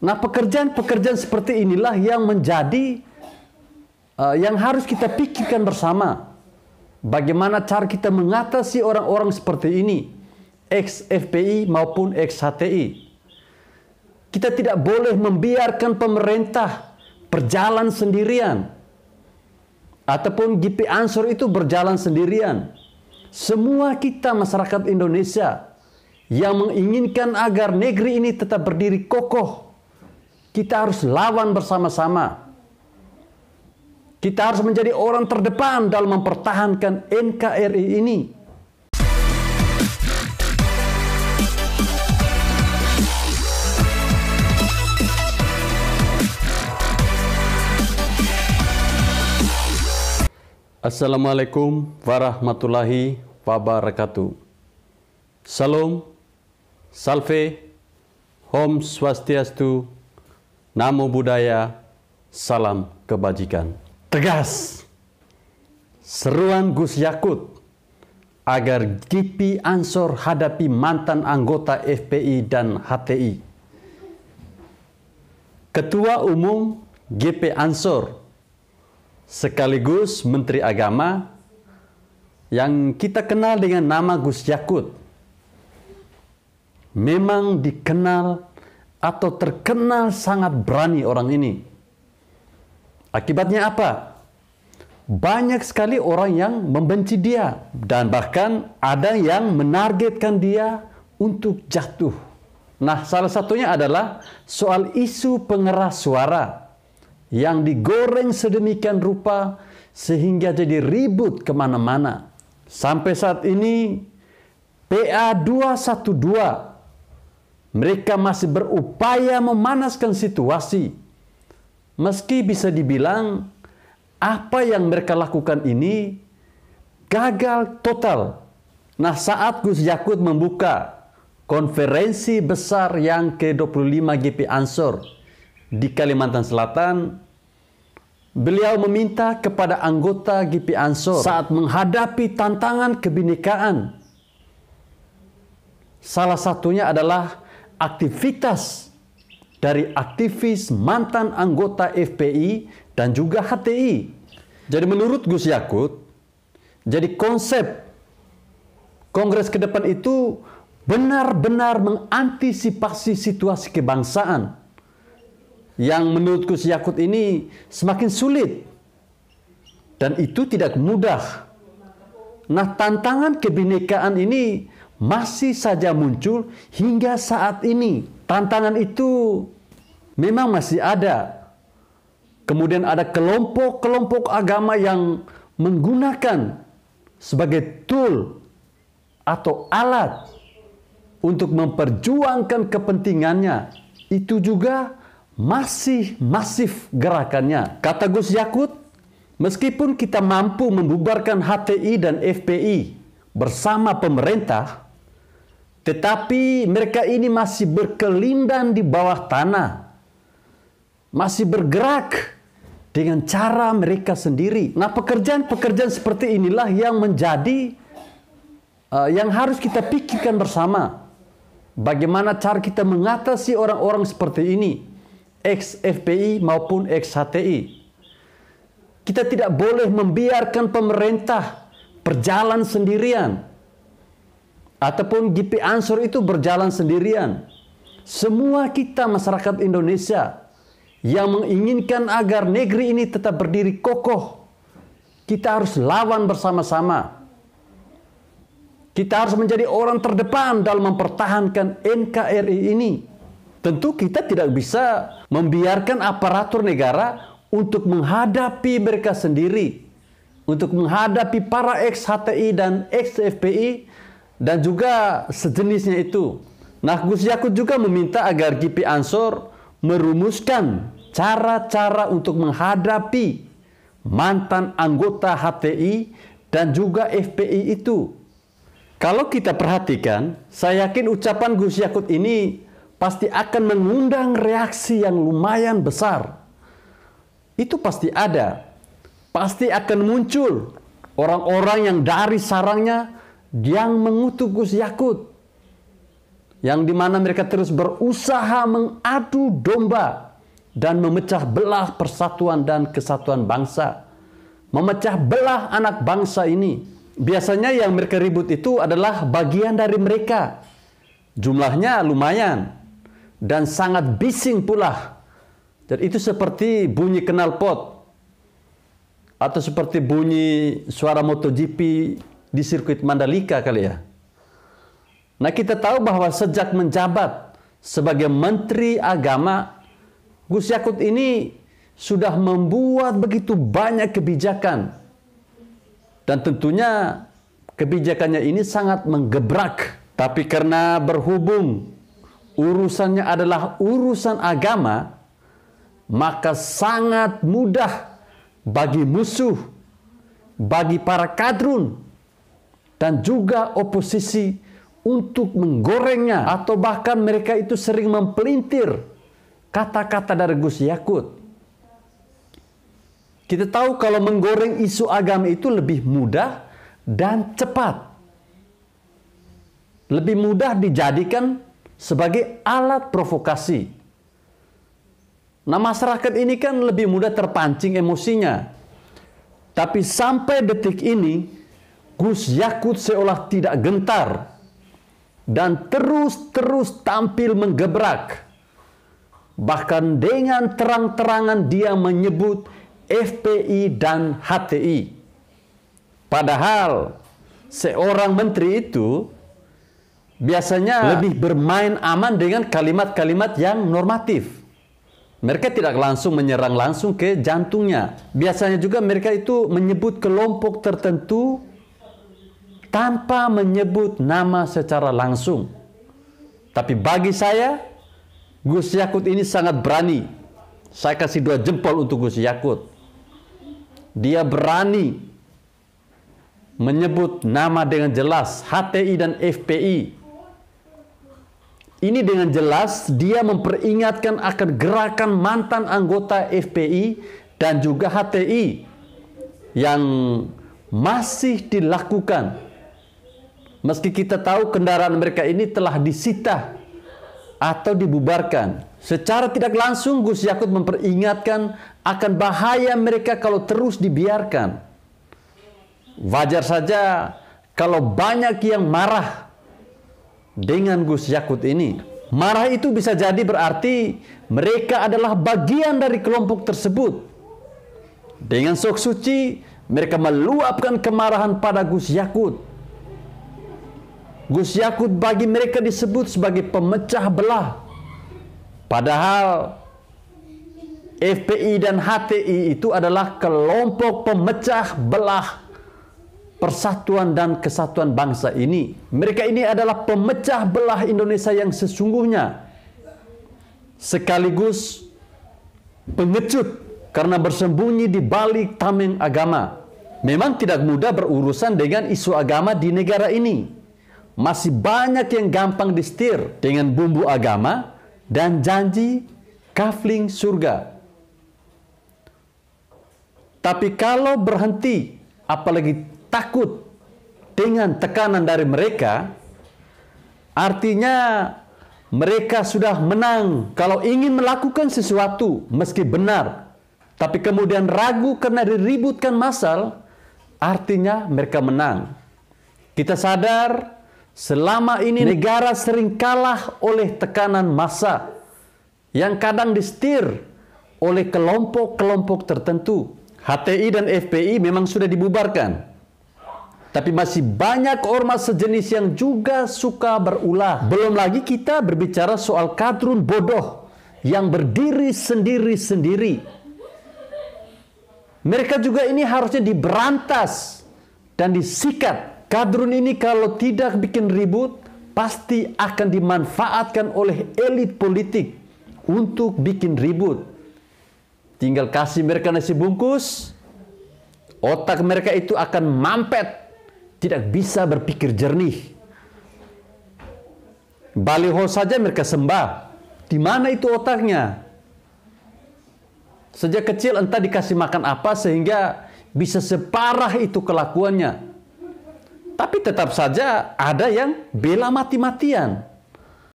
Nah, pekerjaan-pekerjaan seperti inilah yang menjadi yang harus kita pikirkan bersama. Bagaimana cara kita mengatasi orang-orang seperti ini, ex-FPI maupun ex-HTI. Kita tidak boleh membiarkan pemerintah berjalan sendirian, ataupun GP Ansor itu berjalan sendirian. Semua kita masyarakat Indonesia yang menginginkan agar negeri ini tetap berdiri kokoh, kita harus lawan bersama-sama. Kita harus menjadi orang terdepan dalam mempertahankan NKRI ini. Assalamualaikum warahmatullahi wabarakatuh. Salam, salve, Om Swastiastu, Namo Buddhaya, salam kebajikan. Tegas seruan Gus Yakut agar GP Ansor hadapi mantan anggota FPI dan HTI. Ketua Umum GP Ansor sekaligus Menteri Agama yang kita kenal dengan nama Gus Yakut memang dikenal atau terkenal sangat berani orang ini. Akibatnya apa? Banyak sekali orang yang membenci dia dan bahkan ada yang menargetkan dia untuk jatuh. Nah, salah satunya adalah soal isu pengeras suara yang digoreng sedemikian rupa sehingga jadi ribut kemana-mana. Sampai saat ini PA212 mereka masih berupaya memanaskan situasi. Meski bisa dibilang apa yang mereka lakukan ini gagal total. Nah, saat Gus Yakut membuka konferensi besar yang ke-25 GP Ansor di Kalimantan Selatan, beliau meminta kepada anggota GP Ansor saat menghadapi tantangan kebinekaan. Salah satunya adalah aktivitas dari aktivis mantan anggota FPI dan juga HTI. Jadi menurut Gus Yakut, jadi konsep Kongres ke depan itu benar-benar mengantisipasi situasi kebangsaan yang menurut Gus Yakut ini semakin sulit dan itu tidak mudah. Nah, tantangan kebinekaan ini masih saja muncul hingga saat ini. Tantangan itu memang masih ada. Kemudian ada kelompok-kelompok agama yang menggunakan sebagai tool atau alat untuk memperjuangkan kepentingannya. Itu juga masih masif gerakannya. Kata Gus Yakut, meskipun kita mampu membubarkan HTI dan FPI bersama pemerintah, tetapi mereka ini masih berkelindan di bawah tanah, masih bergerak dengan cara mereka sendiri. Nah, pekerjaan-pekerjaan seperti inilah yang menjadi yang harus kita pikirkan bersama. Bagaimana cara kita mengatasi orang-orang seperti ini, ex-FPI maupun ex-HTI. Kita tidak boleh membiarkan pemerintah berjalan sendirian, ataupun GP Ansor itu berjalan sendirian. Semua kita masyarakat Indonesia yang menginginkan agar negeri ini tetap berdiri kokoh, kita harus lawan bersama-sama. Kita harus menjadi orang terdepan dalam mempertahankan NKRI ini. Tentu kita tidak bisa membiarkan aparatur negara untuk menghadapi mereka sendiri, untuk menghadapi para ex-HTI dan ex-FPI dan juga sejenisnya itu. Nah, Gus Yakut juga meminta agar GP Ansor merumuskan cara-cara untuk menghadapi mantan anggota HTI dan juga FPI itu. Kalau kita perhatikan, saya yakin ucapan Gus Yakut ini pasti akan mengundang reaksi yang lumayan besar. Itu pasti ada. Pasti akan muncul orang-orang yang dari sarangnya yang mengutuk Gus Yakut. yang dimana mereka terus berusaha mengadu domba dan memecah belah persatuan dan kesatuan bangsa, memecah belah anak bangsa ini. Biasanya yang mereka ribut itu adalah bagian dari mereka. Jumlahnya lumayan dan sangat bising pula. Dan itu seperti bunyi knalpot atau seperti bunyi suara MotoGP di sirkuit Mandalika kali ya. Nah, kita tahu bahwa sejak menjabat sebagai Menteri Agama, Gus Yakut ini sudah membuat begitu banyak kebijakan. Dan tentunya kebijakannya ini sangat menggebrak. Tapi karena berhubung urusannya adalah urusan agama, maka sangat mudah bagi musuh, bagi para kadrun, dan juga oposisi untuk menggorengnya, atau bahkan mereka itu sering mempelintir kata-kata dari Gus Yakut. Kita tahu kalau menggoreng isu agama itu lebih mudah dan cepat. Lebih mudah dijadikan sebagai alat provokasi. Nah, masyarakat ini kan lebih mudah terpancing emosinya. Tapi sampai detik ini, Gus Yakut seolah tidak gentar dan terus tampil menggebrak. Bahkan dengan terang-terangan dia menyebut FPI dan HTI. Padahal seorang menteri itu biasanya lebih bermain aman dengan kalimat-kalimat yang normatif. Mereka tidak langsung menyerang langsung ke jantungnya. Biasanya juga mereka itu menyebut kelompok tertentu tanpa menyebut nama secara langsung. Tapi bagi saya, Gus Yakut ini sangat berani. Saya kasih 2 jempol untuk Gus Yakut. Dia berani menyebut nama dengan jelas, HTI dan FPI. Ini dengan jelas dia memperingatkan akan gerakan mantan anggota FPI dan juga HTI yang masih dilakukan. Meski kita tahu kendaraan mereka ini telah disita atau dibubarkan. Secara tidak langsung Gus Yakut memperingatkan akan bahaya mereka kalau terus dibiarkan. Wajar saja kalau banyak yang marah dengan Gus Yakut ini. Marah itu bisa jadi berarti mereka adalah bagian dari kelompok tersebut. Dengan sok suci mereka meluapkan kemarahan pada Gus Yakut. Gus Yakut bagi mereka disebut sebagai pemecah belah. Padahal FPI dan HTI itu adalah kelompok pemecah belah persatuan dan kesatuan bangsa ini. Mereka ini adalah pemecah belah Indonesia yang sesungguhnya. Sekaligus pengecut karena bersembunyi di balik tameng agama. Memang tidak mudah berurusan dengan isu agama di negara ini. Masih banyak yang gampang disetir dengan bumbu agama dan janji kafling surga. Tapi kalau berhenti, apalagi takut dengan tekanan dari mereka, artinya mereka sudah menang. Kalau ingin melakukan sesuatu meski benar, tapi kemudian ragu karena diributkan massal, artinya mereka menang. Kita sadar selama ini negara sering kalah oleh tekanan massa yang kadang disetir oleh kelompok-kelompok tertentu. HTI dan FPI memang sudah dibubarkan. Tapi masih banyak ormas sejenis yang juga suka berulah. Belum lagi kita berbicara soal kadrun bodoh yang berdiri sendiri-sendiri. Mereka juga ini harusnya diberantas dan disikat. Kadrun ini kalau tidak bikin ribut, pasti akan dimanfaatkan oleh elit politik untuk bikin ribut. Tinggal kasih mereka nasi bungkus, otak mereka itu akan mampet, tidak bisa berpikir jernih. Baliho saja mereka sembah. Di mana itu otaknya? Sejak kecil entah dikasih makan apa sehingga bisa separah itu kelakuannya. Tapi tetap saja ada yang bela mati-matian.